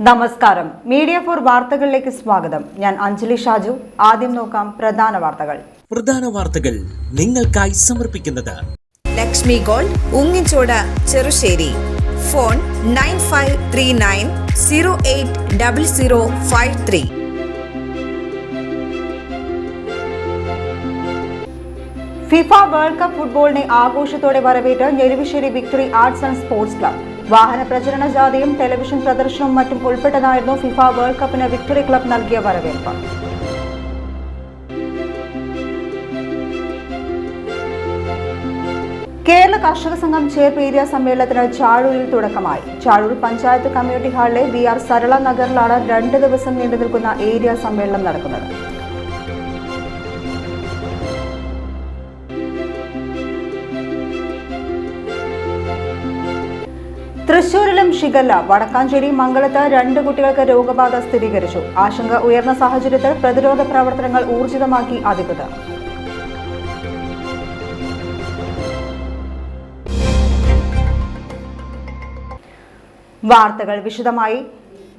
നമസ്കാരം. Media for വാർത്തകളിലേക്ക് സ്വാഗതം. ഞാൻ അഞ്ജലി ഷാജു. ആദ്യം നോക്കാം പ്രധാന വാർത്തകൾ നിങ്ങൾക്കായി സമർപ്പിക്കുന്നത് Lakshmi gold, Ungichode, Cherussery. Phone 9539080053. FIFA world cup ഫുട്ബോളിനെ ആഘോഷത്തോടെ വരവേറ്റ് Njeruvassery victory arts and sports club. വാഹന പ്രചരണ ജാഥയും ടെലിവിഷൻ പ്രദർശനവും മറ്റും ഉൾപ്പെട്ടതായിരുന്നു ഫിഫ വേൾഡ് കപ്പിന് വിക്ടറി ക്ലബ് നൽകിയ വരവേൽപ്പ്. കേരള കർഷക സംഘം ചേർപ്പ് ഏരിയ സമ്മേളനത്തിന് ചാഴൂരിൽ തുടക്കമായി. ചാഴൂർ പഞ്ചായത്ത് കമ്മ്യൂണിറ്റി ഹാളിലെ VR സരള നഗറിലാണ് 2 ദിവസം നീണ്ടു നിൽക്കുന്ന ഏരിയ സമ്മേളനം നടക്കുന്നത്. തൃശൂരിലും ഷിഗല്ല. വടക്കാഞ്ചേരി മംഗലത്ത് 2 കുട്ടികൾക്ക് രോഗബാധ സ്ഥിരീകരിച്ചു. ആശങ്ക ഉയർന്ന സാഹചര്യത്തിൽ പ്രതിരോധ പ്രവർത്തനങ്ങൾ ഊർജിതമാക്കി അധികൃതർ. വാർത്തകൾ വിശദമായി.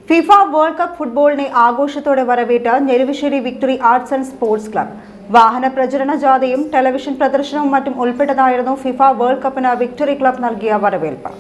ഫിഫ വേൾഡ് കപ്പ് ഫുട്ബോളിനെ ആഘോഷത്തോടെ വരവേറ്റ് Njeruvassery victory arts and sports club. വാഹന പ്രചരണ ജാഥയും ടെലിവിഷൻ പ്രദർശനവും മറ്റും ഉൾപ്പെട്ടതായിരുന്നു ഫിഫ വേൾഡ് കപ്പിന് വിക്ടറി ക്ലബ് നൽകിയ വരവേൽപ്പ്.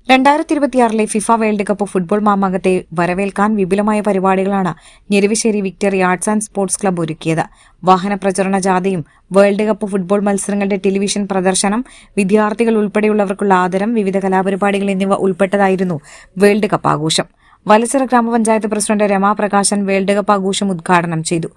2026 ഫിഫ വേൾഡ് കപ്പ് ഫുട്ബോൾ മാമാങ്കത്തെ വരവേൽക്കാൻ വിപുലമായ പരിപാടികളാണ് Njeruvassery victory arts and sports club ഒരുക്കിയത്. വാഹന പ്രചരണ ജാഥയും വേൾഡ് കപ്പ് ഫുട്ബോൾ മത്സരങ്ങളുടെ ടെലിവിഷൻ പ്രദർശനം, വിദ്യാർത്ഥികൾ ഉൾപ്പെടെയുള്ളവർക്കുള്ള ആദരം, വിവിധ കലാപരിപാടികൾ എന്നിവ ഉൾപ്പെട്ടതായിരുന്നു വേൾഡ് കപ്പ് ആഘോഷം. വലച്ചിറ ഗ്രാമപഞ്ചായത്ത് president Rama Prakashan world cup ആഘോഷം ഉദ്ഘാടനം ചെയ്തു.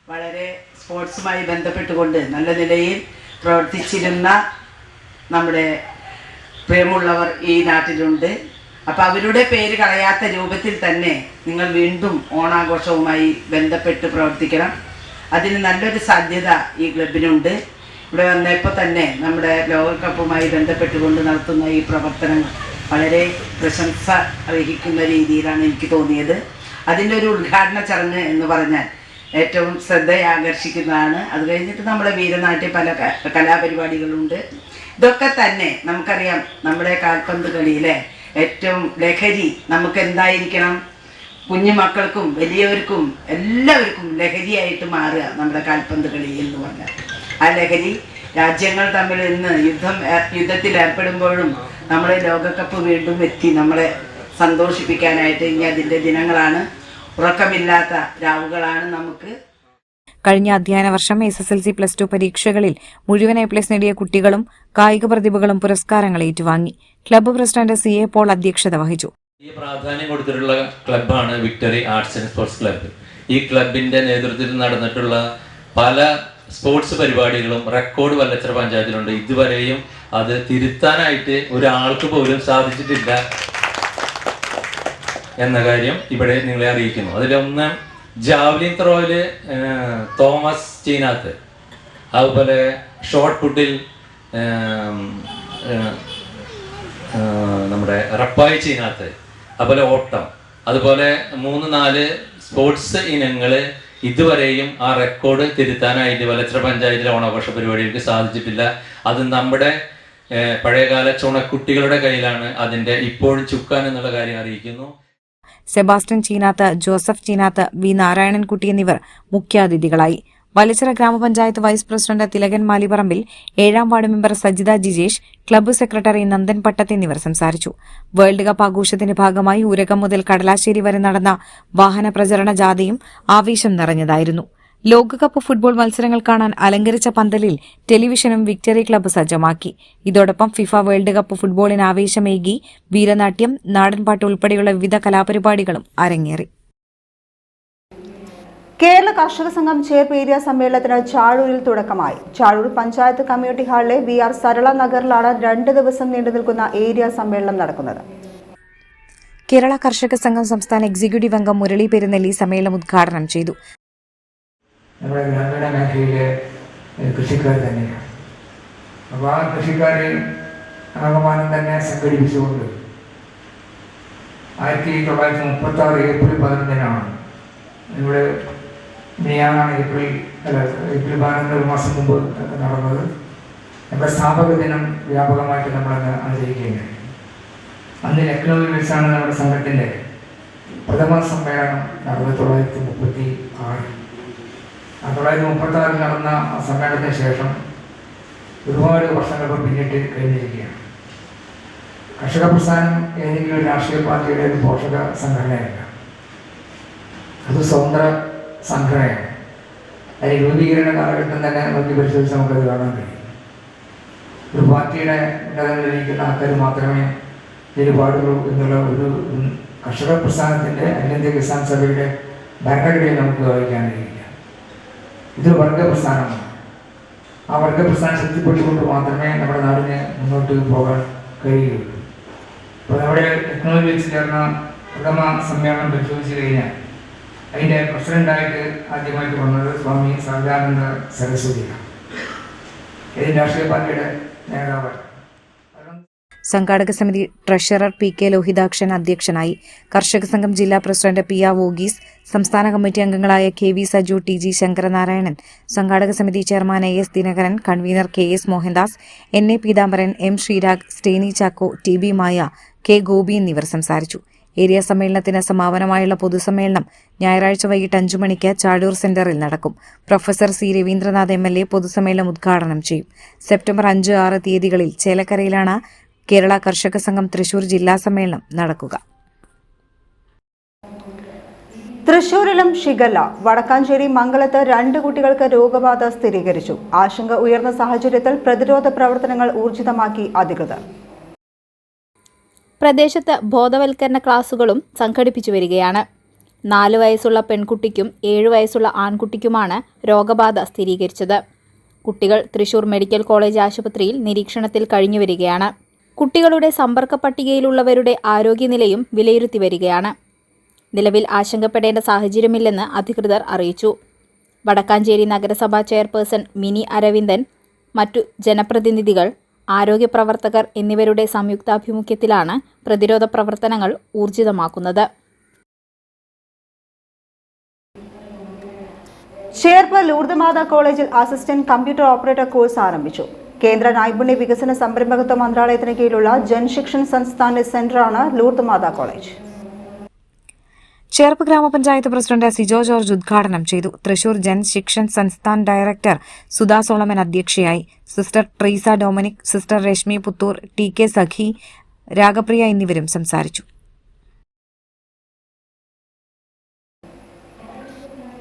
വളരെ സ്പോർട്സുമായി ബന്ധപ്പെട്ടുകൊണ്ട് നല്ല നിലയിൽ പ്രവർത്തിച്ചിരുന്ന നമ്മുടെ പ്രിയമുള്ളവർ ഈ നാട്ടിലുണ്ട്. അപ്പോൾ അവരുടെ പേര് കളയാത്ത രൂപത്തിൽ തന്നെ നിങ്ങൾ വീണ്ടും ഓണാഘോഷവുമായി ബന്ധപ്പെട്ട് പ്രവർത്തിക്കണം. അതിന് നല്ലൊരു സാധ്യത ഈ ക്ലബിനുണ്ട്. ഇവിടെ വന്നപ്പോൾ തന്നെ നമ്മുടെ ലോകകപ്പുമായി ബന്ധപ്പെട്ടുകൊണ്ട് നടത്തുന്ന ഈ പ്രവർത്തനങ്ങൾ വളരെ പ്രശംസ അർഹിക്കുന്ന രീതിയിലാണ് എനിക്ക് തോന്നിയത്. അതിൻ്റെ ഒരു ഉദ്ഘാടന ചടങ്ങ് എന്ന് പറഞ്ഞാൽ ഏറ്റവും ശ്രദ്ധയാകർഷിക്കുന്നതാണ്. അത് കഴിഞ്ഞിട്ട് നമ്മുടെ വീരനാട്യ പല കലാപരിപാടികളുണ്ട്. ഇതൊക്കെ തന്നെ നമുക്കറിയാം, നമ്മുടെ കാൽപന്ത് കളിയിലെ ഏറ്റവും ലഹരി നമുക്ക് എന്തായിരിക്കണം? കുഞ്ഞു മക്കൾക്കും വലിയവർക്കും എല്ലാവർക്കും ലഹരിയായിട്ട് മാറുക നമ്മുടെ കാൽപന്ത് കളി എന്ന് പറഞ്ഞാൽ. ആ ലഹരി രാജ്യങ്ങൾ തമ്മിൽ ഇന്ന് യുദ്ധത്തിൽ ഏർപ്പെടുമ്പോഴും നമ്മുടെ ലോകകപ്പ് വീണ്ടും എത്തി നമ്മളെ സന്തോഷിപ്പിക്കാനായിട്ട് ഇനി അതിൻ്റെ ദിനങ്ങളാണ്. ഉറക്കമില്ലാത്ത രാവുകളാണ് നമുക്ക്. കഴിഞ്ഞ അധ്യയന വർഷം SSLC +2 പരീക്ഷകളിൽ മുഴുവൻ A+ നേടിയ കുട്ടികളും കായിക പ്രതിഭകളും പുരസ്കാരങ്ങൾ ഏറ്റുവാങ്ങി. ക്ലബ്ബ് പ്രസിഡന്റ് CA പോൾ അധ്യക്ഷത വഹിച്ചു. ഈ പ്രാധാന്യം കൊടുത്തിട്ടുള്ള ക്ലബ്ബാണ് victory arts and sports club. ഈ ക്ലബിന്റെ നേതൃത്വത്തിൽ നടന്നിട്ടുള്ള പല സ്പോർട്സ് പരിപാടികളും റെക്കോർഡ് വല്ലച്ചിറ പഞ്ചായത്തിലുണ്ട്. ഇതുവരെയും അത് തിരുത്താനായിട്ട് ഒരാൾക്ക് പോലും സാധിച്ചിട്ടില്ല എന്ന കാര്യം ഇവിടെ നിങ്ങളെ അറിയിക്കുന്നു. അതിലൊന്ന് ജാവലിൻ ത്രോയില് തോമസ് ചീനാത്ത്, അതുപോലെ ഷോർട്ട് പുട്ടിൽ നമ്മുടെ റപ്പായി ചീനാത്ത്, അതുപോലെ ഓട്ടം, അതുപോലെ 3-4 സ്പോർട്സ് ഇനങ്ങൾ ഇതുവരെയും ആ റെക്കോർഡ് തിരുത്താനായിട്ട് വലച്ചിറ പഞ്ചായത്തിലെ ഓണാഘോഷ പരിപാടികൾക്ക് സാധിച്ചിട്ടില്ല. അത് നമ്മുടെ പഴയകാല ചുണക്കുട്ടികളുടെ കയ്യിലാണ് അതിന്റെ ഇപ്പോഴും ചുക്കാൻ എന്നുള്ള കാര്യം അറിയിക്കുന്നു. Sebastian Cheenath, Joseph Cheenath, V Narayanankutty എന്നിവർ മുഖ്യാതിഥികളായി. വലച്ചിറ ഗ്രാമപഞ്ചായത്ത് വൈസ് പ്രസിഡന്റ് തിലകൻ മാലിപ്പറമ്പിൽ, 7ാം ward member Sajitha Jijesh, club secretary Nandan Pattath എന്നിവർ സംസാരിച്ചു. വേൾഡ് കപ്പ് ആഘോഷത്തിന്റെ ഭാഗമായി ഊരകം മുതൽ കടലാശ്ശേരി വരെ നടന്ന വാഹന പ്രചരണ ജാഥയും ആവേശം നിറഞ്ഞതായിരുന്നു. ലോകകപ്പ് ഫുട്ബോൾ മത്സരങ്ങൾ കാണാൻ അലങ്കരിച്ച പന്തലിൽ ടെലിവിഷനും വിക്ടറി ക്ലബ്ബ് സജ്ജമാക്കി. ഇതോടൊപ്പം ഫിഫ വേൾഡ് കപ്പ് ഫുട്ബോളിന് ആവേശമേകി വീരനാട്യം, നാടൻപാട്ട് ഉൾപ്പെടെയുള്ള വിവിധ കലാപരിപാടികളും അരങ്ങേറി. കേരള കർഷക സംഘം ചേർപ്പ് ഏരിയ സമ്മേളനത്തിന് ചാഴൂരിൽ തുടക്കമായി. ചാഴൂർ പഞ്ചായത്ത് കമ്മ്യൂണിറ്റി ഹാളിലെ VR സരള നഗറിലാണ് 2 ദിവസം നീണ്ടു നിൽക്കുന്ന ഏരിയ സമ്മേളനം നടക്കുന്നത്. കേരള കർഷക സംഘം സംസ്ഥാന എക്സിക്യൂട്ടീവ് അംഗം മുരളി പെരുന്നെല്ലി സമ്മേളനം ഉദ്ഘാടനം ചെയ്തു. നമ്മുടെ ഗ്രാമീണ മേഖലയിലെ കൃഷിക്കാർ തന്നെയാണ്. അപ്പോൾ ആ കൃഷിക്കാർ ആകമാനം തന്നെ സംഘടിപ്പിച്ചുകൊണ്ട് 1936 ഏപ്രിൽ 11 ഇവിടെ മെയ്യാനാണ് ഏപ്രിൽ 11 ഒരു മാസം മുമ്പ് നടന്നത്. നമ്മുടെ സ്ഥാപക ദിനം വ്യാപകമായിട്ട് നമ്മളന്ന് ആചരിക്കുകയുണ്ടായി. അന്ന് ലക്നൌവിൽ വെച്ചാണ് നമ്മുടെ സംഘത്തിൻ്റെ പ്രഥമ സമ്മേളനം നടന്നത്. 1936 നടന്ന സമ്മേളനത്തിന് ശേഷം ഒരുപാട് വർഷങ്ങൾ പിന്നിട്ട് കഴിഞ്ഞിരിക്കുകയാണ്. കർഷക പ്രസ്ഥാനം ഏതെങ്കിലും ഒരു രാഷ്ട്രീയ പാർട്ടിയുടെ ഒരു പോഷക സംഘടനയല്ല, അത് സ്വതന്ത്ര സംഘടനയാണ്. അതിന് രൂപീകരണ കാലഘട്ടം തന്നെ നോക്കി പരിശോധിച്ച് നമുക്കത് കാണാൻ കഴിയും. ഒരു പാർട്ടിയുടെ ഉന്നതങ്ങളിലിരിക്കുന്ന ആൾക്കാർ മാത്രമേ ഇതിൽ പാടുള്ളൂ എന്നുള്ള ഒരു കർഷക പ്രസ്ഥാനത്തിൻ്റെ അഖിലേന്ത്യാ കിസാൻ സഭയുടെ ഭരണഘടനയിൽ നമുക്ക് വായിക്കാൻ കഴിയില്ല. ഇതൊരു വർഗ പ്രസ്ഥാനമാണ്. ആ വർഗ പ്രസ്ഥാനം ശക്തിപ്പെട്ടുകൊണ്ട് മാത്രമേ നമ്മുടെ നാടിന് മുന്നോട്ട് പോകാൻ കഴിയുകയുള്ളൂ. അപ്പോൾ നമ്മുടെ ലക്നൌവിൽ വെച്ച് ചേർന്ന പ്രഥമ സമ്മേളനം പരിശോധിച്ച് കഴിഞ്ഞാൽ അതിൻ്റെ പ്രസിഡൻ്റായിട്ട് ആദ്യമായിട്ട് വന്നത് സ്വാമി സഹജാനന്ദ സരസ്വതിയാണ്. ഏത് രാഷ്ട്രീയ പാർട്ടിയുടെ നേതാവാണ്. സംഘാടക സമിതി ട്രഷറർ PK ലോഹിതാക്ഷൻ അധ്യക്ഷനായി. കർഷക സംഘം ജില്ലാ പ്രസിഡന്റ് PA വോഗീസ്, സംസ്ഥാന കമ്മിറ്റി അംഗങ്ങളായ KV സജു, TG ശങ്കരനാരായണൻ, സംഘാടക സമിതി chairman AS Dinakaran, convener KS Mohandas, NA Pithambaran, M Sreerag, Staney Chacko, TB Maya, K Gopi എന്നിവർ സംസാരിച്ചു. ഏരിയ സമ്മേളനത്തിന് സമാപനമായുള്ള പൊതുസമ്മേളനം ഞായറാഴ്ച വൈകിട്ട് 5 മണിക്ക് ചാടൂർ സെന്ററിൽ നടക്കും. പ്രൊഫസർ C രവീന്ദ്രനാഥ് MLA പൊതുസമ്മേളനം ഉദ്ഘാടനം ചെയ്യും. സെപ്റ്റംബർ 5, 6 തീയതികളിൽ ചേലക്കരയിലാണ് കേരള കർഷക സംഘം തൃശൂർ ജില്ലാ സമ്മേളനം നടക്കുക. തൃശൂരിലും ഷിഗല്ല. വടക്കാഞ്ചേരി മംഗലത്ത് 2 കുട്ടികൾക്ക് രോഗബാധ സ്ഥിരീകരിച്ചു. ആശങ്ക ഉയർന്ന സാഹചര്യത്തിൽ പ്രതിരോധ പ്രവർത്തനങ്ങൾ ഊർജിതമാക്കി അധികൃതർ. പ്രദേശത്ത് ബോധവൽക്കരണ ക്ലാസുകളും സംഘടിപ്പിച്ചു വരികയാണ്. 4 വയസ്സുള്ള പെൺകുട്ടിക്കും 7 വയസ്സുള്ള ആൺകുട്ടിക്കുമാണ് രോഗബാധ സ്ഥിരീകരിച്ചത്. കുട്ടികൾ തൃശൂർ മെഡിക്കൽ കോളേജ് ആശുപത്രിയിൽ നിരീക്ഷണത്തിൽ കഴിഞ്ഞുവരികയാണ്. കുട്ടികളുടെ സമ്പർക്ക പട്ടികയിലുള്ളവരുടെ ആരോഗ്യനിലയും വിലയിരുത്തി വരികയാണ്. നിലവിൽ ആശങ്കപ്പെടേണ്ട സാഹചര്യമില്ലെന്ന് അധികൃതർ അറിയിച്ചു. വടക്കാഞ്ചേരി നഗരസഭാ ചെയർപേഴ്സൺ മിനി അരവിന്ദൻ, മറ്റു ജനപ്രതിനിധികൾ, ആരോഗ്യ പ്രവർത്തകർ എന്നിവരുടെ സംയുക്താഭിമുഖ്യത്തിലാണ് പ്രതിരോധ പ്രവർത്തനങ്ങൾ ഊർജിതമാക്കുന്നത്. ചേർപ്പ് ലൂർദ് മാതാ കോളേജിൽ അസിസ്റ്റന്റ് കമ്പ്യൂട്ടർ ഓപ്പറേറ്റർ കോഴ്സ് ആരംഭിച്ചു. കേന്ദ്ര നൈപുണ്യ വികസന സംരംഭകത്വ മന്ത്രാലയത്തിന് കീഴിലുള്ള ജൻശിക്ഷൻ സംസ്ഥാന സെന്ററാണ് ലൂർദ് മാതാ കോളേജ്. ചേർപ്പ് ഗ്രാമപഞ്ചായത്ത് പ്രസിഡന്റ് സിജോ ജോർജ് ഉദ്ഘാടനം ചെയ്തു. തൃശൂർ ജൻ ശിക്ഷൻ സംസ്ഥാൻ ഡയറക്ടർ സുധാ സോളമൻ അധ്യക്ഷയായി. Sister Treesa Dominic, sister Reshmi Puthur, TK Sakhi, Ragapriya എന്നിവരും സംസാരിച്ചു.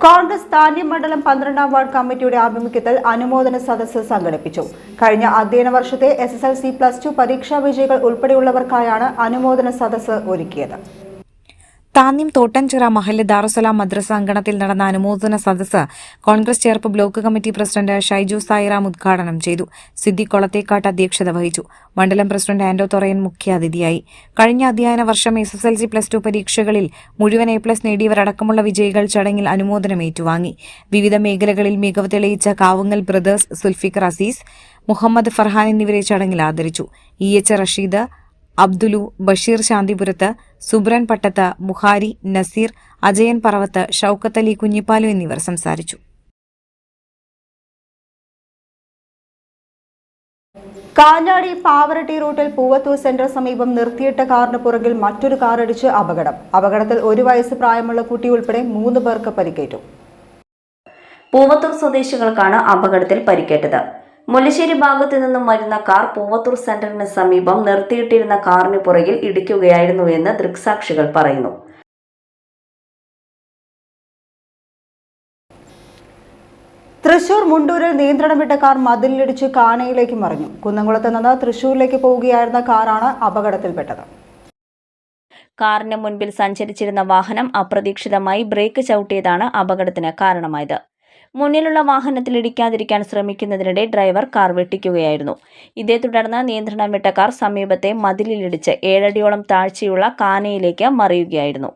കോൺഗ്രസ് താന്യം മണ്ഡലം 12ാം വാർഡ് കമ്മിറ്റിയുടെ ആഭിമുഖ്യത്തിൽ അനുമോദന സദസ്സ് സംഘടിപ്പിച്ചു. കഴിഞ്ഞ അധ്യയന വർഷത്തെ SSLC, +2 പരീക്ഷാ വിജയികൾ ഉൾപ്പെടെയുള്ളവർക്കായാണ് അനുമോദന സദസ്സ് ഒരുക്കിയത്. താന്യം തോട്ടൻചിറ മഹല്ല് ദാറുസലാം മദ്രസ അങ്കണത്തിൽ നടന്ന അനുമോദന സദസ്സ് Congress Cherpu block committee president Shaiju Sairam ഉദ്ഘാടനം ചെയ്തു. സിദ്ദി കൊളത്തേക്കാട്ട് അധ്യക്ഷത വഹിച്ചു. മണ്ഡലം പ്രസിഡന്റ് ആന്റോ തൊറയൻ മുഖ്യാതിഥിയായി. കഴിഞ്ഞ അധ്യയന വർഷം SSLC, +2 പരീക്ഷകളിൽ മുഴുവൻ A+ നേടിയവരടക്കമുള്ള വിജയികൾ ചടങ്ങിൽ അനുമോദനം ഏറ്റുവാങ്ങി. വിവിധ മേഖലകളിൽ മികവ് തെളിയിച്ച കാവുങ്ങൽ ബ്രദേഴ്സ് സുൽഫിക്കർ അസീസ്, മുഹമ്മദ് ഫർഹാൻ എന്നിവരെ ചടങ്ങിൽ ആദരിച്ചു. EH റഷീദ്, അബ്ദുലു, ബഷീർ ശാന്തിപുരത്ത്, സുബ്രൻ പട്ടത്ത്, മുഹാരി, നസീർ, അജയൻ പറവത്ത്, ഷൌക്കത്ത് അലി കുഞ്ഞിപ്പാലു എന്നിവർ സംസാരിച്ചു. കാഞ്ഞാടി പാവറട്ടി റൂട്ടിൽ പൂവത്തൂർ സെന്റർ സമീപം നിർത്തിയിട്ട കാറിന് പുറകിൽ മറ്റൊരു കാറിടിച്ച് അപകടം. അപകടത്തിൽ 1 വയസ്സ് പ്രായമുള്ള കുട്ടി ഉൾപ്പെടെ 3 പേർക്ക് പരിക്കേറ്റു. പൂവത്തൂർ സ്വദേശികൾക്കാണ് അപകടത്തിൽ പരിക്കേറ്റത്. മുല്ലശ്ശേരി ഭാഗത്തു നിന്നും വരുന്ന കാർ പൂവത്തൂർ സെന്ററിന് സമീപം നിർത്തിയിട്ടിരുന്ന കാറിന് പുറകിൽ ഇടിക്കുകയായിരുന്നുവെന്ന് ദൃക്സാക്ഷികൾ പറയുന്നു. തൃശൂർ മുണ്ടൂരിൽ നിയന്ത്രണം വിട്ട കാർ മതിലിടിച്ച് കാനയിലേക്ക് മറിഞ്ഞു. കുന്നംകുളത്ത് നിന്ന് തൃശൂരിലേക്ക് പോവുകയായിരുന്ന കാറാണ് അപകടത്തിൽപ്പെട്ടത്. കാറിന് മുൻപിൽ സഞ്ചരിച്ചിരുന്ന വാഹനം അപ്രതീക്ഷിതമായി ബ്രേക്ക് ചവിട്ടിയതാണ് അപകടത്തിന് കാരണമായത്. മുന്നിലുള്ള വാഹനത്തിൽ ഇടിക്കാതിരിക്കാൻ ശ്രമിക്കുന്നതിനിടെ ഡ്രൈവർ കാർ വെട്ടിക്കുകയായിരുന്നു. ഇതേ തുടർന്ന് നിയന്ത്രണം വിട്ട കാർ സമീപത്തെ മതിലിലിടിച്ച് 7 അടിയോളം താഴ്ചയുള്ള കാനയിലേക്ക് മറിയുകയായിരുന്നു.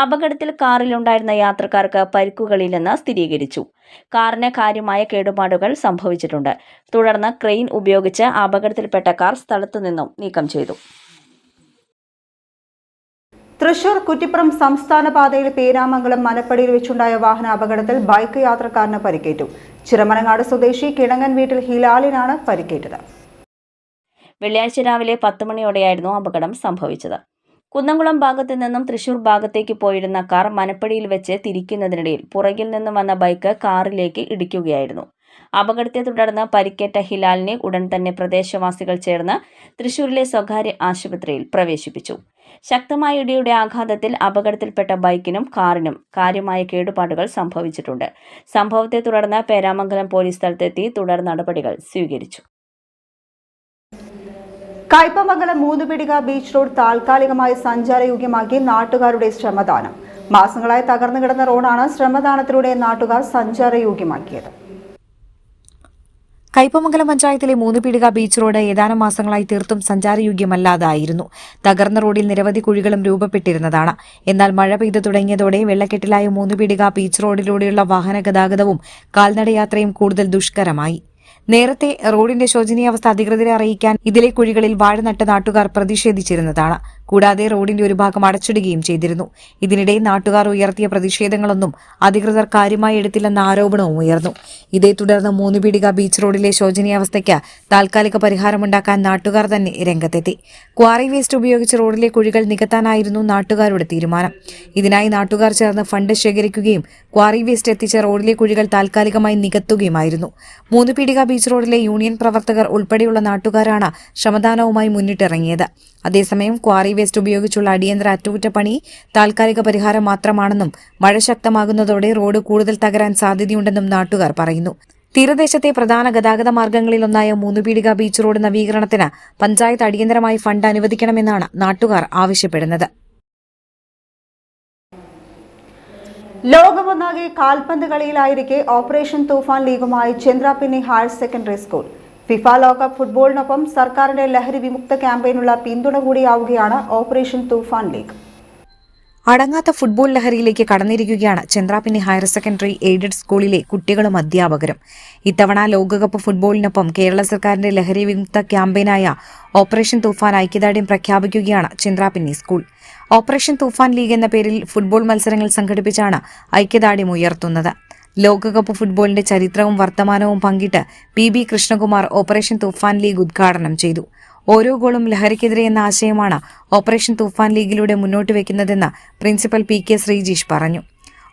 അപകടത്തിൽ കാറിലുണ്ടായിരുന്ന യാത്രക്കാർക്ക് പരിക്കുകളില്ലെന്ന് സ്ഥിരീകരിച്ചു. കാറിന് കാര്യമായ കേടുപാടുകൾ സംഭവിച്ചിട്ടുണ്ട്. തുടർന്ന് ക്രെയിൻ ഉപയോഗിച്ച് അപകടത്തിൽപ്പെട്ട കാർ സ്ഥലത്തുനിന്നും നീക്കം ചെയ്തു. തൃശൂർ കുറ്റിപ്പുറം സംസ്ഥാന പാതയിൽ പേരാമംഗലം മനപ്പടിയിൽ വെച്ചുണ്ടായ വാഹന അപകടത്തിൽ ബൈക്ക് യാത്രക്കാരന് പരിക്കേറ്റു. ചിറമനങ്ങാട് സ്വദേശി കിണങ്ങൻ വീട്ടിൽ ഹിലാലിനാണ് പരിക്കേറ്റത്. വെള്ളിയാഴ്ച രാവിലെ 10 മണിയോടെയായിരുന്നു അപകടം സംഭവിച്ചത്. കുന്നംകുളം ഭാഗത്തു നിന്നും തൃശൂർ ഭാഗത്തേക്ക് പോയിരുന്ന കാർ മനപ്പടിയിൽ വെച്ച് തിരിക്കുന്നതിനിടയിൽ പുറകിൽ നിന്നും വന്ന ബൈക്ക് കാറിലേക്ക് ഇടിക്കുകയായിരുന്നു. അപകടത്തെ തുടർന്ന് പരിക്കേറ്റ ഹിലാലിനെ ഉടൻ തന്നെ പ്രദേശവാസികൾ ചേർന്ന് തൃശൂരിലെ സ്വകാര്യ ആശുപത്രിയിൽ പ്രവേശിപ്പിച്ചു. ശക്തമായ ഇടിയുടെ ആഘാതത്തിൽ അപകടത്തിൽപ്പെട്ട ബൈക്കിനും കാറിനും കാര്യമായ കേടുപാടുകൾ സംഭവിച്ചിട്ടുണ്ട്. സംഭവത്തെ തുടർന്ന് പേരാമംഗലം പോലീസ് സ്ഥലത്തെത്തി തുടർ നടപടികൾ സ്വീകരിച്ചു. കയ്പമംഗലം മൂന്നുപീടിക ബീച്ച് റോഡ് താൽക്കാലികമായി സഞ്ചാരയോഗ്യമാക്കി നാട്ടുകാരുടെ ശ്രമദാനം. മാസങ്ങളായി തകർന്നു കിടന്ന റോഡാണ് ശ്രമദാനത്തിലൂടെ നാട്ടുകാർ സഞ്ചാരയോഗ്യമാക്കിയത്. കയ്പമംഗലം പഞ്ചായത്തിലെ മൂന്നുപീടിക ബീച്ച് റോഡ് ഏതാനും മാസങ്ങളായി തീർത്തും സഞ്ചാരയോഗ്യമല്ലാതായിരുന്നു. തകർന്ന റോഡിൽ നിരവധി കുഴികളും രൂപപ്പെട്ടിരുന്നതാണ്. എന്നാൽ മഴ പെയ്തു തുടങ്ങിയതോടെ വെള്ളക്കെട്ടിലായ മൂന്നുപീടിക ബീച്ച് റോഡിലൂടെയുള്ള വാഹന ഗതാഗതവും കാൽനടയാത്രയും കൂടുതൽ ദുഷ്കരമായി. നേരത്തെ റോഡിന്റെ ശോചനീയാവസ്ഥ അധികൃതരെ അറിയിക്കാൻ ഇതിലെ കുഴികളിൽ വാഴ നട്ട നാട്ടുകാർ പ്രതിഷേധിച്ചിരുന്നതാണ്. കൂടാതെ റോഡിന്റെ ഒരു ഭാഗം അടച്ചിടുകയും ചെയ്തിരുന്നു. ഇതിനിടെ നാട്ടുകാർ ഉയർത്തിയ പ്രതിഷേധങ്ങളൊന്നും അധികൃതർ കാര്യമായി എടുത്തില്ലെന്ന ആരോപണവും ഉയർന്നു. ഇതേ തുടർന്ന് മൂന്നുപീടിക ബീച്ച് റോഡിലെ ശോചനീയാവസ്ഥയ്ക്ക് താൽക്കാലിക പരിഹാരമുണ്ടാക്കാൻ നാട്ടുകാർ തന്നെ രംഗത്തെത്തി. ക്വാറി വേസ്റ്റ് ഉപയോഗിച്ച് റോഡിലെ കുഴികൾ നികത്താനായിരുന്നു നാട്ടുകാരുടെ തീരുമാനം. ഇതിനായി നാട്ടുകാർ ചേർന്ന് ഫണ്ട് ശേഖരിക്കുകയും ക്വാറി വേസ്റ്റ് എത്തിച്ച് റോഡിലെ കുഴികൾ താൽക്കാലികമായി നികത്തുകയുമായിരുന്നു. മൂന്നുപീടിക ബീച്ച് റോഡിലെ യൂണിയൻ പ്രവർത്തകർ ഉൾപ്പെടെയുള്ള നാട്ടുകാരാണ് ശ്രമദാനവുമായി മുന്നിട്ടിറങ്ങിയത്. അതേസമയം ക്വാറി വേസ്റ്റ് ഉപയോഗിച്ചുള്ള അടിയന്തര അറ്റകുറ്റപ്പണി താൽക്കാലിക പരിഹാരം മാത്രമാണെന്നും മഴ ശക്തമാകുന്നതോടെ റോഡ് കൂടുതൽ തകരാൻ സാധ്യതയുണ്ടെന്നും നാട്ടുകാർ പറയുന്നു. തീരദേശത്തെ പ്രധാന ഗതാഗത മാർഗങ്ങളിലൊന്നായ മൂന്നുപീടിക ബീച്ച് റോഡ് നവീകരണത്തിന് പഞ്ചായത്ത് അടിയന്തരമായി ഫണ്ട് അനുവദിക്കണമെന്നാണ് നാട്ടുകാർ ആവശ്യപ്പെടുന്നത്. ലോകമൊന്നാകെ കാൽപന്ത് കളിയിലായിരിക്കെ ഓപ്പറേഷൻ തൂഫാൻ ലീഗുമായി Chandrapinni higher secondary school. FIFA ലോകകപ്പ് ഫുട്ബോളിനൊപ്പം സർക്കാരിന്റെ ലഹരി വിമുക്ത ക്യാമ്പയിനുള്ള പിന്തുണ കൂടിയാവുകയാണ് ഓപ്പറേഷൻ തൂഫാൻ ലീഗ്. അടങ്ങാത്ത ഫുട്ബോൾ ലഹരിയിലേക്ക് കടന്നിരിക്കുകയാണ് ചന്ദ്രാപിന്നി ഹയർ സെക്കൻഡറി എയ്ഡഡ് സ്കൂളിലെ കുട്ടികളും അധ്യാപകരും. ഇത്തവണ ലോകകപ്പ് ഫുട്ബോളിനൊപ്പം കേരള സർക്കാരിന്റെ ലഹരി വിമുക്ത ക്യാമ്പയിനായ ഓപ്പറേഷൻ തൂഫാൻ ഐക്യദാർഢ്യം പ്രഖ്യാപിക്കുകയാണ് Chandrapinni school. Operation Toofan league എന്ന പേരിൽ ഫുട്ബോൾ മത്സരങ്ങൾ സംഘടിപ്പിച്ചാണ് ഐക്യദാർഢ്യം ഉയർത്തുന്നത്. ലോകകപ്പ് ഫുട്ബോളിന്റെ ചരിത്രവും വർത്തമാനവും പങ്കിട്ട് PB Krishnakumar operation Toofan league ഉദ്ഘാടനം ചെയ്തു. ഓരോ ഗോളും ലഹരിക്കെതിരെ എന്ന ആശയമാണ് ഓപ്പറേഷൻ തൂഫാൻ ലീഗിലൂടെ മുന്നോട്ട് വയ്ക്കുന്നതെന്ന് പ്രിൻസിപ്പൽ PK ശ്രീജീഷ് പറഞ്ഞു.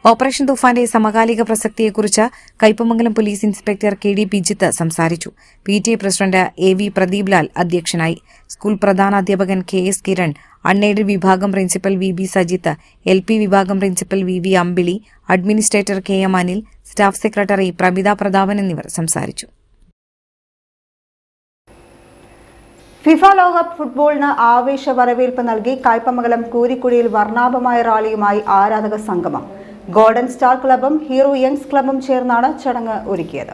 ഓപ്പറേഷൻ തൂഫാന്റെ സമകാലിക പ്രസക്തിയെക്കുറിച്ച് Kaipamangalam police inspector KD Pijith സംസാരിച്ചു. PTA president AV Pradeep Lal അധ്യക്ഷനായി. സ്കൂൾ പ്രധാനാധ്യാപകൻ KS കിരൺ, അൺഎയ്ഡഡ് വിഭാഗം പ്രിൻസിപ്പൽ VB സജിത്ത്, LP വിഭാഗം principal VV Ambili, administrator KM Anil, staff secretary Prabhitha Prathapan എന്നിവർ സംസാരിച്ചു. ഫിഫ ലോകകപ്പ് ഫുട്ബോളിന് ആവേശ വരവേൽപ്പ് നൽകി കയ്പമംഗലം കൂരിക്കുഴിയിൽ വർണ്ണാഭമായ റാലിയുമായി ആരാധക സംഗമം. ഗോൾഡൻ സ്റ്റാർ ക്ലബും ഹീറോ യങ്സ് ക്ലബും ചേർന്നാണ് ചടങ്ങ് ഒരുക്കിയത്.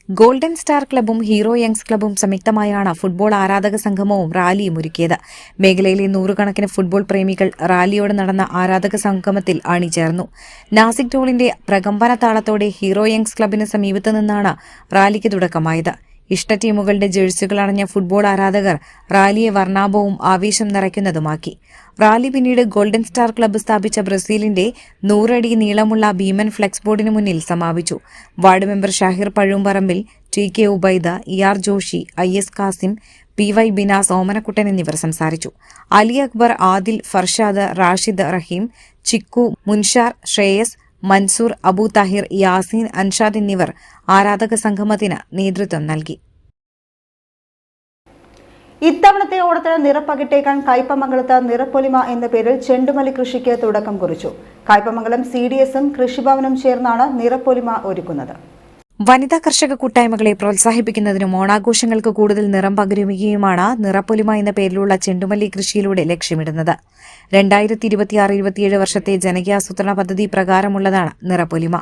ഗോൾഡൻ സ്റ്റാർ ക്ലബും ഹീറോ യങ്സ് ക്ലബും സംയുക്തമായാണ് ഫുട്ബോൾ ആരാധക സംഗമവും റാലിയും ഒരുക്കിയത്. മേഖലയിലെ 100 കണക്കിന് ഫുട്ബോൾ പ്രേമികൾ റാലിയോടെ നടന്ന ആരാധക സംഗമത്തിൽ അണിചേർന്നു. നാസിക് ഡോളിന്റെ പ്രകമ്പന താളത്തോടെ ഹീറോ യങ്സ് ക്ലബിന് സമീപത്തു നിന്നാണ് റാലിക്ക് തുടക്കമായത്. ഇഷ്ട ടീമുകളുടെ ജേഴ്സികൾ അണിഞ്ഞ ഫുട്ബോൾ ആരാധകർ റാലിയെ വർണ്ണാഭവും ആവേശം നിറയ്ക്കുന്നതുമാക്കി. റാലി പിന്നീട് ഗോൾഡൻ സ്റ്റാർ ക്ലബ്ബ് സ്ഥാപിച്ച ബ്രസീലിന്റെ 100 അടി നീളമുള്ള ഭീമൻ ഫ്ലെക്സ് ബോർഡിന് മുന്നിൽ സമാപിച്ചു. Ward member Shahir Pazhoomparambil, TK Ubaida, ER Joshi, IS Kasim, PY Binas, Omanakuttan എന്നിവർ സംസാരിച്ചു. അലി അക്ബർ, ആദിൽ, ഫർഷാദ്, റാഷിദ്, റഹീം, ചിക്കു, മുൻഷാർ, ശ്രേയസ്, മൻസൂർ, അബു താഹിർ, യാസീൻ, അൻഷാദ് എന്നിവർ ആരാധക സംഗമത്തിന് നേതൃത്വം നൽകി. ഇത്തവണത്തെ ഓണത്തിന് നിറപ്പകിട്ടേക്കാൻ കയ്പമംഗലത്ത് നിറപ്പൊലിമ എന്ന പേരിൽ ചെണ്ടുമല്ലി കൃഷിക്ക് തുടക്കം കുറിച്ചു. കയ്പമംഗലം CDSും കൃഷിഭവനും ചേർന്നാണ് നിറപ്പൊലിമ ഒരുക്കുന്നത്. വനിതാ കർഷക കൂട്ടായ്മകളെ പ്രോത്സാഹിപ്പിക്കുന്നതിനും ഓണാഘോഷങ്ങൾക്ക് കൂടുതൽ നിറം പകരുകയുമാണ് നിറപ്പൊലിമ എന്ന പേരിലുള്ള ചെണ്ടുമല്ലി കൃഷിയിലൂടെ ലക്ഷ്യമിടുന്നത്. 2026-27 വർഷത്തെ ജനകീയാസൂത്രണ പദ്ധതി പ്രകാരമുള്ളതാണ് നിറപ്പൊലിമ.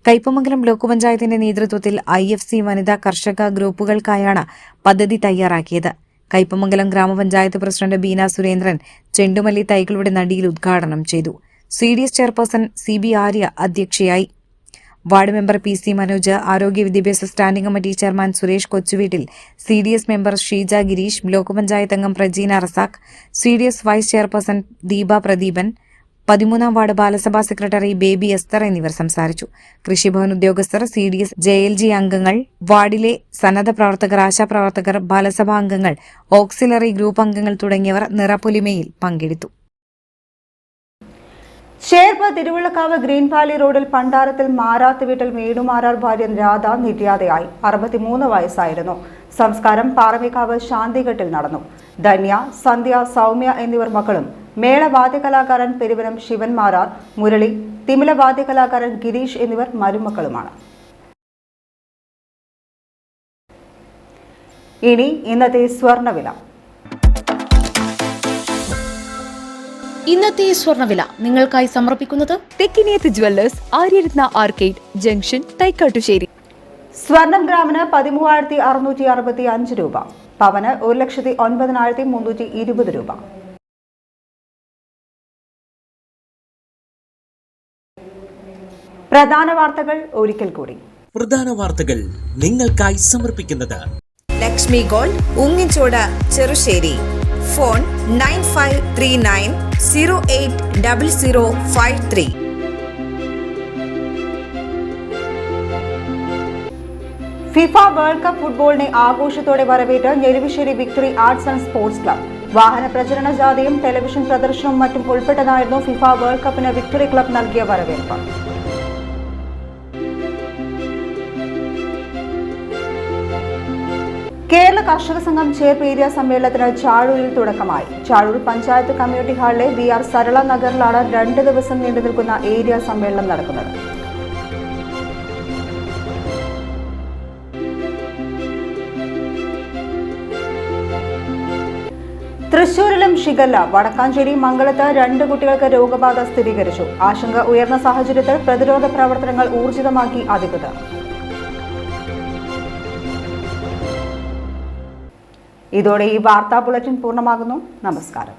കയ്പമംഗലം ബ്ലോക്ക് പഞ്ചായത്തിന്റെ നേതൃത്വത്തിൽ IFC വനിതാ കർഷക ഗ്രൂപ്പുകൾക്കായാണ് പദ്ധതി തയ്യാറാക്കിയത്. കയ്പമംഗലം ഗ്രാമപഞ്ചായത്ത് പ്രസിഡന്റ് ബീന സുരേന്ദ്രൻ ചെണ്ടുമല്ലി തൈകളുടെ നടിയിൽ ഉദ്ഘാടനം ചെയ്തു. CDS ചെയർപേഴ്സൺ CB ആര്യ അധ്യക്ഷയായി. വാർഡ് മെമ്പർ PC മനോജ്, ആരോഗ്യ വിദ്യാഭ്യാസ standing committee chairman Suresh Kochuveettil, CDS member Sheeja Gireesh, block panchayat അംഗം Prajeena Razak, CDS vice chairperson Deepa Pradeepan, 13ാം വാർഡ് ബാലസഭാ സെക്രട്ടറി ബേബി എസ്തർ എന്നിവർ സംസാരിച്ചു. കൃഷിഭവൻ ഉദ്യോഗസ്ഥർ, CDS JLG അംഗങ്ങൾ, വാർഡിലെ സന്നദ്ധ പ്രവർത്തകർ, ആശാപ്രവർത്തകർ, ബാലസഭാ അംഗങ്ങൾ, ഓക്സിലറി ഗ്രൂപ്പ് അംഗങ്ങൾ തുടങ്ങിയവർ നിറപ്പൊലിമയിൽ പങ്കെടുത്തു. ചേർപ്പ് തിരുവുള്ളക്കാവ് ഗ്രീൻ വാലി റോഡിൽ പണ്ടാരത്തിൽ മാരാത്ത് വീട്ടിൽ വേണുമാരാർ ഭാര്യ രാധ നിര്യാതയായി. 63 വയസ്സായിരുന്നു. സംസ്കാരം പാറമേക്കാവ് ശാന്തിഘട്ടിൽ നടന്നു. ധന്യ, സന്ധ്യ, സൗമ്യ എന്നിവർ മക്കളും മേളവാദ്യകലാകാരൻ പെരുവനം ശിവൻ മാരാർ, മുരളി, തിമില വാദ്യകലാകാരൻ ഗിരീഷ് എന്നിവർ മരുമക്കളുമാണ്. ഇനി ഇന്നത്തെ സ്വർണ്ണവില. ഇന്നത്തെ സ്വർണ്ണവില നിങ്ങൾക്കായി സമർപ്പിക്കുന്നത് Thekkiniyath jewellers, Aryaratna arcade junction, Thaikkattussery. സ്വർണം ഗ്രാമിന് 13,665 രൂപ, പവന് 1,09,320 രൂപ. പ്രധാന വാർത്തകൾ ഒരിക്കൽ കൂടി. പ്രധാന വാർത്തകൾ നിങ്ങൾക്കായി സമർപ്പിക്കുന്നത് Lakshmi gold, Ungichode, Cherussery. Phone 9539080053. FIFA world cup ഫുട്ബോളിനെ ആഘോഷത്തോടെ വരവേറ്റ് Njeruvassery victory arts and sports club. വാഹന പ്രചരണ ജാഥയും ടെലിവിഷൻ പ്രദർശനവും മറ്റും ഉൾപ്പെട്ടതായിരുന്നു ഫിഫ വേൾഡ് കപ്പിന് വിക്ടറി ക്ലബ് നൽകിയ വരവേൽപ്പ്. കേരള കർഷക സംഘം ചേർപ്പ് ഏരിയ സമ്മേളനത്തിന് ചാഴൂരിൽ തുടക്കമായി. ചാഴൂർ പഞ്ചായത്ത് കമ്മ്യൂണിറ്റി ഹാളിലെ VR സരള നഗറിലാണ് 2 ദിവസം നീണ്ടു നിൽക്കുന്ന ഏരിയ സമ്മേളനം നടക്കുന്നത്. തൃശൂരിലും ഷിഗല്ല. വടക്കാഞ്ചേരി മംഗലത്ത് 2 കുട്ടികൾക്ക് രോഗബാധ സ്ഥിരീകരിച്ചു. ആശങ്ക ഉയർന്ന സാഹചര്യത്തിൽ പ്രതിരോധ പ്രവർത്തനങ്ങൾ ഊർജിതമാക്കി അധികൃതർ. ഇതോടെ ഈ വാർത്താ ബുള്ളറ്റിൻ പൂർണ്ണമാകുന്നു. നമസ്കാരം.